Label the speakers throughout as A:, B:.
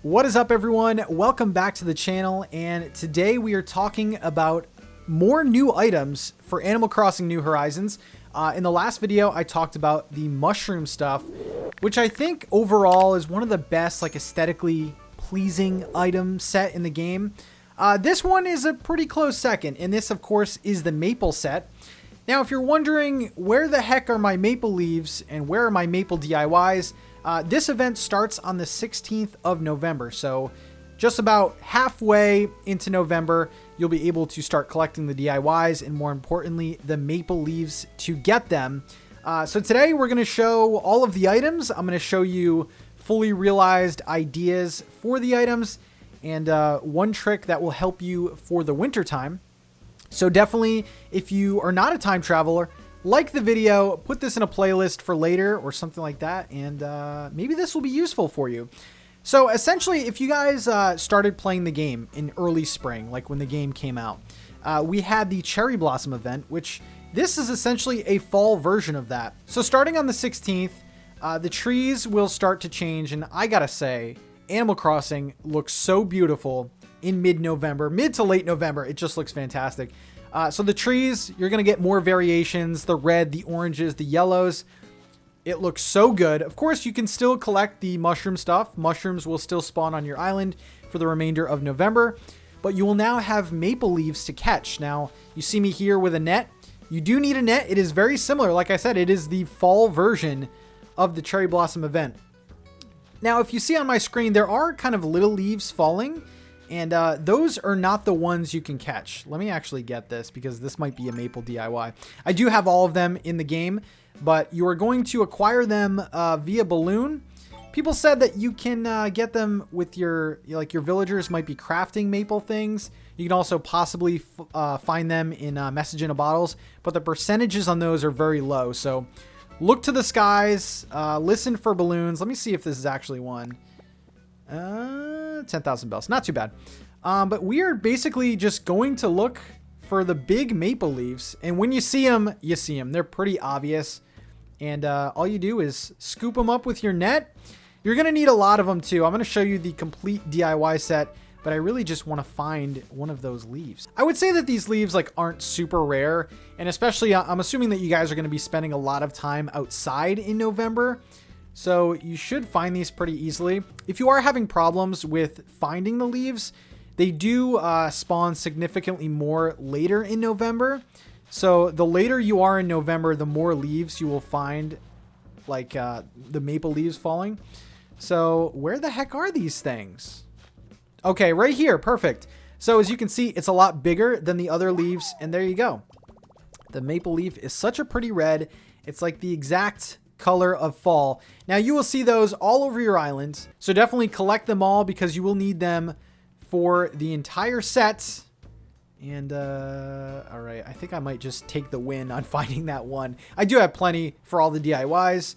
A: What is up, everyone? Welcome back to the channel, and today we are talking about more new items for Animal Crossing New Horizons. In the last video, I talked about the mushroom stuff, which I think overall is one of the best, like, aesthetically pleasing item set in the game. This one is a pretty close second, and this, of course, is the maple set. Now, if you're wondering where the heck are my maple leaves and where are my maple DIYs, this event starts on the 16th of November, so just about halfway into November, you'll be able to start collecting the DIYs and, more importantly, the maple leaves to get them. So today we're going to show all of the items. I'm going to show you fully realized ideas for the items and one trick that will help you for the winter time. So definitely, if you are not a time traveler, like the video, put this in a playlist for later or something like that, and maybe this will be useful for you. So essentially, if you guys started playing the game in early spring, like when the game came out, we had the Cherry Blossom event, which this is essentially a fall version of that. So starting on the 16th, the trees will start to change, and I gotta say, Animal Crossing looks so beautiful in mid-November, mid to late November. It just looks fantastic. So the trees, you're going to get more variations, the red, the oranges, the yellows. It looks so good. Of course, you can still collect the mushroom stuff. Mushrooms will still spawn on your island for the remainder of November, but you will now have maple leaves to catch. Now, you see me here with a net. You do need a net. It is very similar. Like I said, it is the fall version of the Cherry Blossom event. Now, if you see on my screen, there are kind of little leaves falling, and those are not the ones you can catch. Let me actually get this because this might be a maple DIY. I do have all of them in the game, but you are going to acquire them via balloon. People said that you can get them with your villagers might be crafting maple things. You can also possibly find them in message in a bottles, but the percentages on those are very low. So look to the skies, listen for balloons. Let me see if this is actually one. 10,000 bells, not too bad. But we are basically just going to look for the big maple leaves, and when you see them, you see them. They're pretty obvious, and all you do is scoop them up with your net. You're gonna need a lot of them too. I'm gonna show you the complete DIY set, but I really just want to find one of those leaves. I would say that these leaves aren't super rare, and especially I'm assuming that you guys are going to be spending a lot of time outside in November. So you should find these pretty easily. If you are having problems with finding the leaves, they do spawn significantly more later in November. So the later you are in November, the more leaves you will find, like the maple leaves falling. So where the heck are these things? Okay, right here. Perfect. So as you can see, it's a lot bigger than the other leaves. And there you go. The maple leaf is such a pretty red. It's like the exact color of fall. Now you will see those all over your island, so definitely collect them all because you will need them for the entire set. And all right, I think I might just take the win on finding that one. I do have plenty for all the DIYs,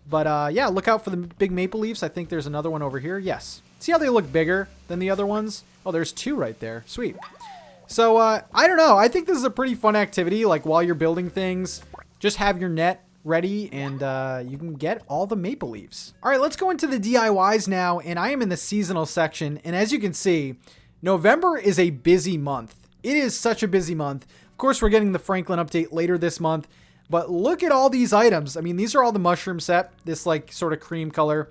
A: but yeah, look out for the big maple leaves. I think there's another one over here. Yes, see how they look bigger than the other ones? Oh, there's two right there. Sweet. So I don't know, I think this is a pretty fun activity. Like, while you're building things, just have your net ready, and you can get all the maple leaves. All right, let's go into the DIYs now, and I am in the seasonal section, and as you can see, November is a busy month. It is such a busy month. Of course, we're getting the Franklin update later this month, but look at all these items. I mean, these are all the mushroom set, this sort of cream color.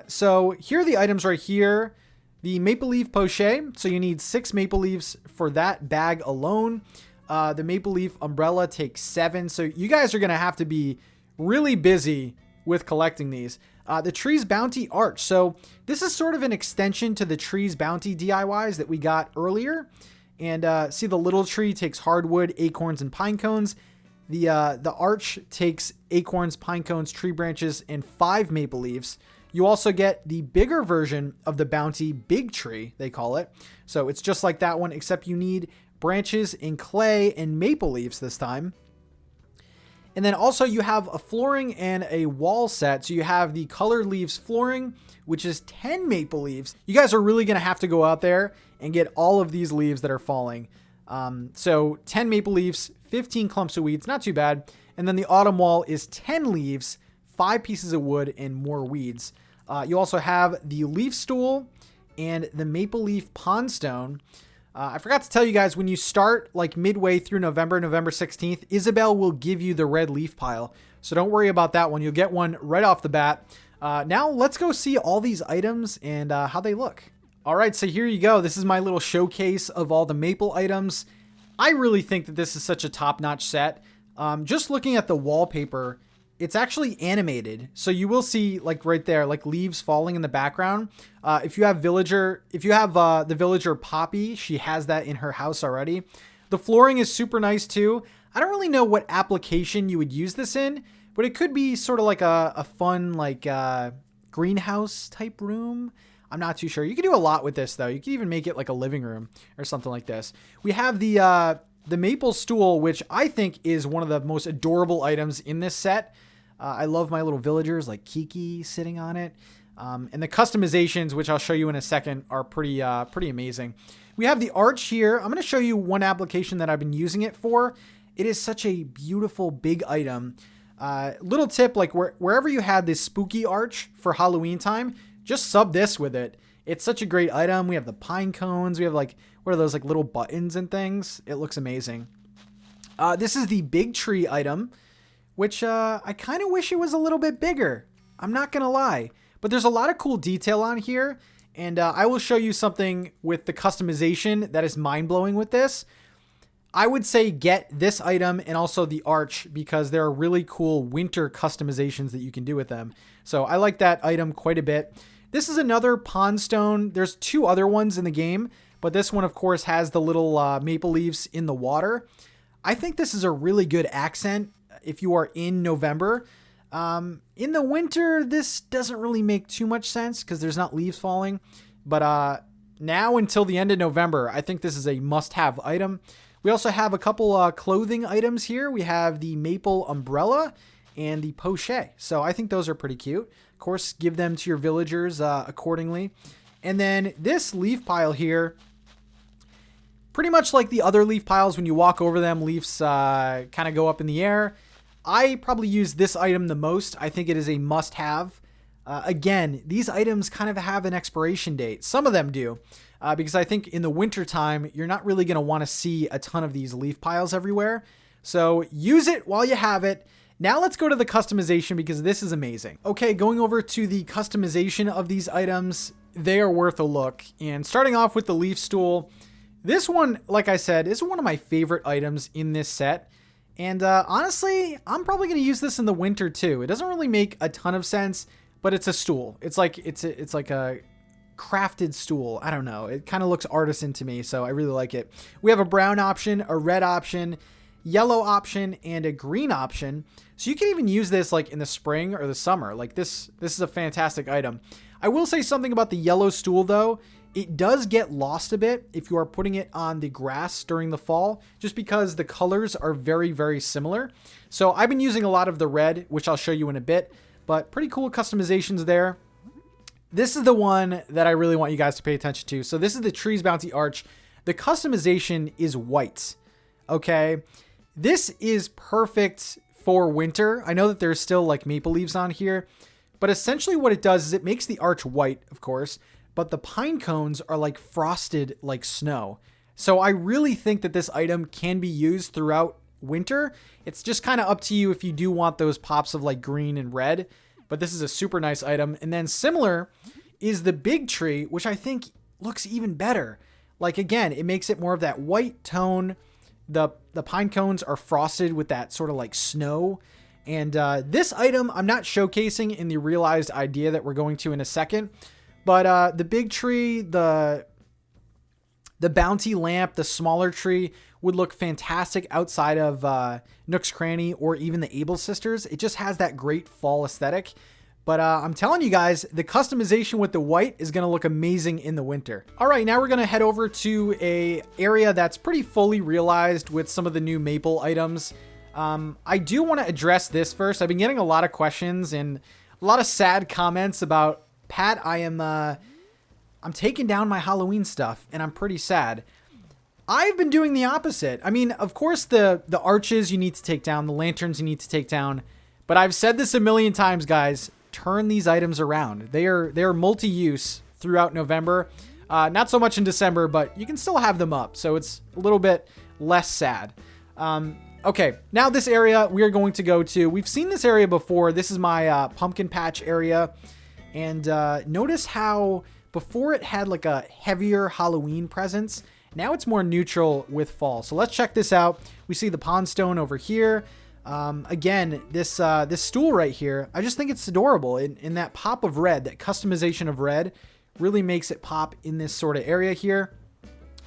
A: So here are the items right here. The maple leaf pochette, so you need 6 maple leaves for that bag alone. The maple leaf umbrella takes 7, so you guys are going to have to be really busy with collecting these. The Tree's Bounty Arch, so this is sort of an extension to the Tree's Bounty DIYs that we got earlier. And see, the little tree takes hardwood, acorns, and pine cones. The arch takes acorns, pine cones, tree branches, and 5 maple leaves. You also get the bigger version of the Bounty Big Tree, they call it. So it's just like that one, except you need branches in clay and maple leaves this time. And then also you have a flooring and a wall set. So you have the colored leaves flooring, which is 10 maple leaves. You guys are really going to have to go out there and get all of these leaves that are falling. So 10 maple leaves, 15 clumps of weeds, not too bad. And then the autumn wall is 10 leaves, 5 pieces of wood, and more weeds. You also have the leaf stool, and the maple leaf pond stone. I forgot to tell you guys, when you start like midway through November 16th, Isabel will give you the red leaf pile. So don't worry about that one. You'll get one right off the bat. Now let's go see all these items and how they look. All right, so here you go. This is my little showcase of all the maple items. I really think that this is such a top-notch set. Just looking at the wallpaper, it's actually animated. So you will see like right there, like leaves falling in the background. If you have the villager Poppy, she has that in her house already. The flooring is super nice too. I don't really know what application you would use this in, but it could be sort of like a fun like greenhouse type room. I'm not too sure. You could do a lot with this though. You could even make it like a living room or something like this. We have the maple stool, which I think is one of the most adorable items in this set. I love my little villagers like Kiki sitting on it. And the customizations, which I'll show you in a second, are pretty amazing. We have the arch here. I'm going to show you one application that I've been using it for. It is such a beautiful big item. Little tip, like wherever you had this spooky arch for Halloween time, just sub this with it. It's such a great item. We have the pine cones. We have like, what are those, like little buttons and things? It looks amazing. This is the big tree item, which I kind of wish it was a little bit bigger. I'm not going to lie. But there's a lot of cool detail on here. And I will show you something with the customization that is mind-blowing with this. I would say get this item and also the arch because there are really cool winter customizations that you can do with them. So I like that item quite a bit. This is another pond stone. There's two other ones in the game, but this one, of course, has the little maple leaves in the water. I think this is a really good accent if you are in November. In the winter, this doesn't really make too much sense because there's not leaves falling. But now until the end of November, I think this is a must-have item. We also have a couple clothing items here. We have the maple umbrella and the pochette. So I think those are pretty cute. Of course, give them to your villagers accordingly. And then this leaf pile here, pretty much like the other leaf piles, when you walk over them, leaves kind of go up in the air. I probably use this item the most. I think it is a must-have. Again, these items kind of have an expiration date. Some of them do. Because I think in the winter time, you're not really going to want to see a ton of these leaf piles everywhere. So use it while you have it. Now let's go to the customization because this is amazing. Okay, going over to the customization of these items, they are worth a look. And starting off with the leaf stool, this one, like I said, is one of my favorite items in this set. And honestly, I'm probably going to use this in the winter too. It doesn't really make a ton of sense, but it's a stool. It's like a crafted stool. I don't know. It kind of looks artisan to me, so I really like it. We have a brown option, a red option, yellow option, and a green option. So you can even use this like in the spring or the summer. Like this is a fantastic item. I will say something about the yellow stool though. It does get lost a bit if you are putting it on the grass during the fall, just because the colors are very, very similar. So I've been using a lot of the red, which I'll show you in a bit, but pretty cool customizations there. This is the one that I really want you guys to pay attention to. So this is the Trees Bounty Arch. The customization is white. Okay. This is perfect for winter. I know that there's still like maple leaves on here, but essentially what it does is it makes the arch white, of course, but the pine cones are like frosted like snow. So I really think that this item can be used throughout winter. It's just kind of up to you if you do want those pops of like green and red. But this is a super nice item. And then similar is the big tree, which I think looks even better. Like, again, it makes it more of that white tone. The pine cones are frosted with that sort of like snow. And this item I'm not showcasing in the realized idea that we're going to in a second. But the big tree, the bounty lamp, the smaller tree would look fantastic outside of Nook's Cranny or even the Able Sisters. It just has that great fall aesthetic. But I'm telling you guys, the customization with the white is going to look amazing in the winter. All right, now we're going to head over to a area that's pretty fully realized with some of the new maple items. I do want to address this first. I've been getting a lot of questions and a lot of sad comments about, Pat, I'm taking down my Halloween stuff and I'm pretty sad. I've been doing the opposite. I mean, of course, the arches you need to take down, the lanterns you need to take down. But I've said this a million times, guys. Turn these items around. They are multi-use throughout November. Not so much in December, but you can still have them up, so it's a little bit less sad. Okay, now this area we are going to go to. We've seen this area before. This is my pumpkin patch area. And notice how before it had like a heavier Halloween presence. Now it's more neutral with fall. So let's check this out. We see the pond stone over here. Again, this stool right here, I just think it's adorable. In that pop of red, that customization of red really makes it pop in this sort of area here.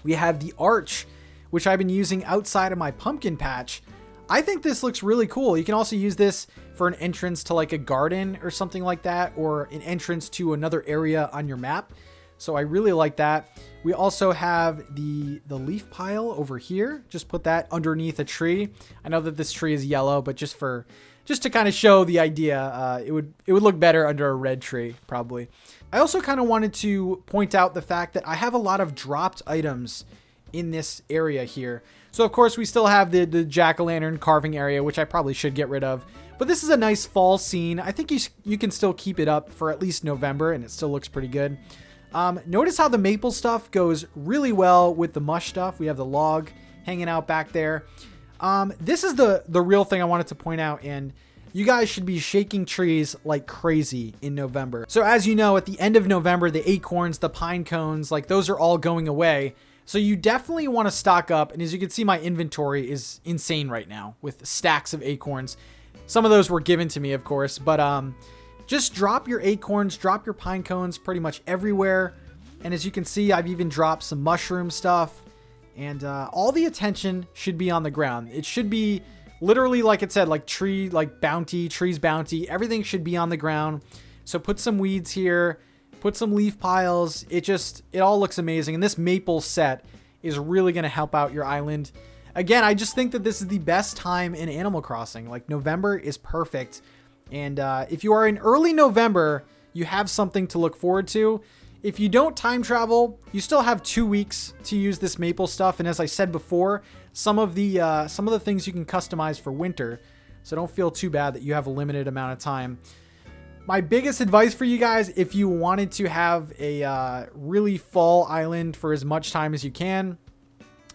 A: We have the arch, which I've been using outside of my pumpkin patch. I think this looks really cool. You can also use this for an entrance to like a garden or something like that, or an entrance to another area on your map. So I really like that. We also have the leaf pile over here. Just put that underneath a tree. I know that this tree is yellow, but just to kind of show the idea, it would look better under a red tree probably. I also kind of wanted to point out the fact that I have a lot of dropped items in this area here. So of course we still have the jack-o'-lantern carving area, which I probably should get rid of. But this is a nice fall scene. I think you can still keep it up for at least November, and it still looks pretty good. Notice how the maple stuff goes really well with the mush stuff. We have the log hanging out back there. This is the real thing I wanted to point out, and you guys should be shaking trees like crazy in November. So as you know, at the end of November, the acorns, the pine cones, like those are all going away. So you definitely want to stock up. And as you can see, my inventory is insane right now with stacks of acorns. Some of those were given to me, of course, but just drop your acorns, drop your pine cones pretty much everywhere. And as you can see, I've even dropped some mushroom stuff, and all the attention should be on the ground. It should be literally, like it said, like trees bounty, everything should be on the ground. So put some weeds here. Put some leaf piles. It all looks amazing. And this maple set is really going to help out your island. Again, I just think that this is the best time in Animal Crossing. Like November is perfect. And if you are in early November, you have something to look forward to. If you don't time travel, you still have 2 weeks to use this maple stuff. And as I said before, some of the things you can customize for winter. So don't feel too bad that you have a limited amount of time. My biggest advice for you guys, if you wanted to have a really fall island for as much time as you can,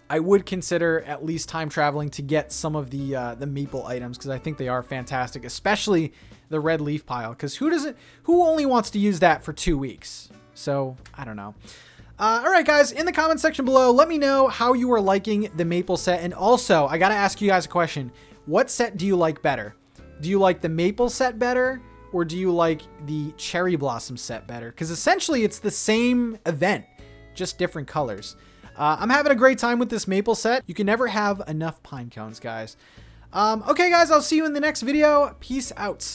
A: I would consider at least time traveling to get some of the maple items, because I think they are fantastic, especially the red leaf pile. Because who only wants to use that for 2 weeks? So I don't know. All right, guys, in the comment section below, let me know how you are liking the maple set. And also, I got to ask you guys a question. What set do you like better? Do you like the maple set better? Or do you like the cherry blossom set better? Because essentially it's the same event, just different colors. I'm having a great time with this maple set. You can never have enough pine cones, guys. Okay, guys, I'll see you in the next video. Peace out.